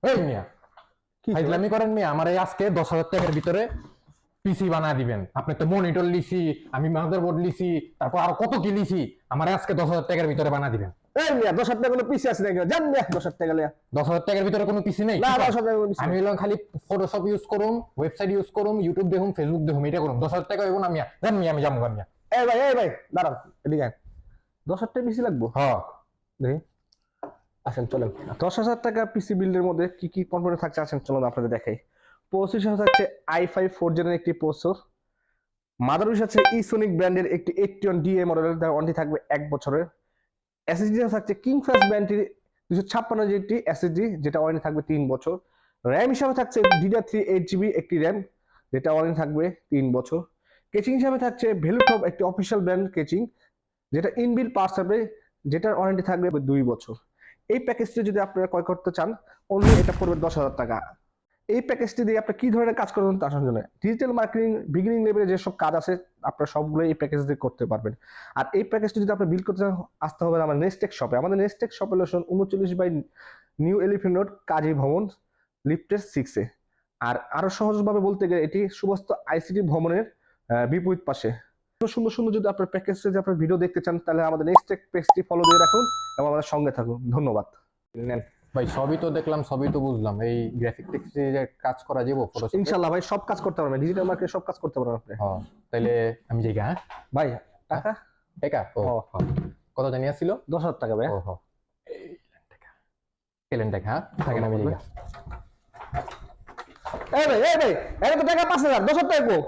এই মিয়া ফাইজলামি করেন মিয়া, আমার এই আজকে 10,000 টাকার ভিতরে পিসি বানায় দিবেন। আপনি তো মনিটর লিছি, আমি মাদারবোর্ড লিছি, তারপর আর কত কি লিছি, আমার আজকে 10,000 টাকার ভিতরে বানায় দিবেন। এই মিয়া 10,000 টাকা কোনো পিসি আছে নাকি? জান মিয়া 10,000 টাকা লিয়া। 10,000 টাকার ভিতরে কোনো পিসি নেই? না 10,000 টাকা কোনো পিসি আমি হলাম খালি ফটোশপ ইউজ করুম, ওয়েবসাইট ইউজ করুম, ইউটিউব দেখুম, ফেসবুক দেখুম, এটা করুম। 10,000 টাকা হইব না মিয়া? জান মিয়া, আমি যাবো মিয়া। এই ভাই দাঁড়ান এদিকে আয়। 10,000 টাকা পিসি লাগবো? হ্যাঁ দেখি আসেন চলেন। 10,000 টাকা পিসি বিল্ডের মধ্যে কি কি কম্পোনেন্ট থাকছে আসেন চলুন আপনাদের দেখাই। প্রসেসর থাকছে i5 4 জেনের একটি প্রসেসর। মাদারবোর্ড আছে ইসোনিক ব্র্যান্ডের একটি 81DA মডেলের, তার ওয়ারেন্টি থাকবে 1 বছরের। এসএসডি থাকছে কিংফ্যাশ ব্র্যান্ডের 256 জিবি এসএসডি, যেটা ওয়ারেন্টি থাকবে 3 বছর। র্যাম হিসাবে থাকছে DDR3 8GB একটি র্যাম, যেটা ওয়ারেন্টি থাকবে 3 বছর। কেচিং হিসাবে থাকছে ভ্যালুটপ একটি অফিসিয়াল ব্র্যান্ড কেচিং, যেটা ইনবিল্ট পার্টস হবে, যেটার ওয়ারেন্টি থাকবে 2 বছর। এই প্যাকেজটি যদি আপনারা ক্রয় করতে চান অনলি এটা পড়বে 10,000 টাকা। এই প্যাকেজটি দিয়ে আপনি কি ধরনের কাজ করবেন তার জন্য ডিজিটাল মার্কেটিং বিগিনিং লেভেলে যেসব কাজ আছে আপনারা সবগুলো এই প্যাকেজ দিয়ে করতে পারবেন। আর এই প্যাকেজটি যদি আপনি বিল করতে চান আসতে হবে আমার নেক্সটেক শপে। আমাদের নেক্সটেক শপের লোকেশন 39 নিউ এলিফ্যান্ট রোড, কাজী ভবন, লিফটের 6-এ। আর আরো সহজভাবে বলতে গেলে এটি সুবস্ত আইসিটি ভবনের বিপরীত পাশে। সুন্দর সুন্দর যদি আপনার প্যাকেজ যদি আপনার ভিডিও দেখতে চান তাহলে আমাদের নেক্সটেক পেজটি ফলো দিয়ে রাখুন এবং আমাদের সঙ্গে থাকুন। ধন্যবাদ। নেন ভাই, সবই তো দেখলাম, সবই তো বুঝলাম। এই গ্রাফিক টেক্সচারে কাজ করা যাবো ফটোশপে? ইনশাআল্লাহ ভাই সব কাজ করতে পারবেন, ডিজিটাল মার্কেটে সব কাজ করতে পারবেন আপনি। হ্যাঁ, তাইলে আমি যাই গা। হ্যাঁ ভাই টাকা টাকা ও হ্যাঁ। কত জানি আসছিল? 10,000 টাকা ভাই। ও হ্যাঁ, এলেন টাকা। হ্যাঁ থাকেন, আমি যাই গা। এই ভাই এটা তো টাকা 5,000, 10,000 টাকা কো?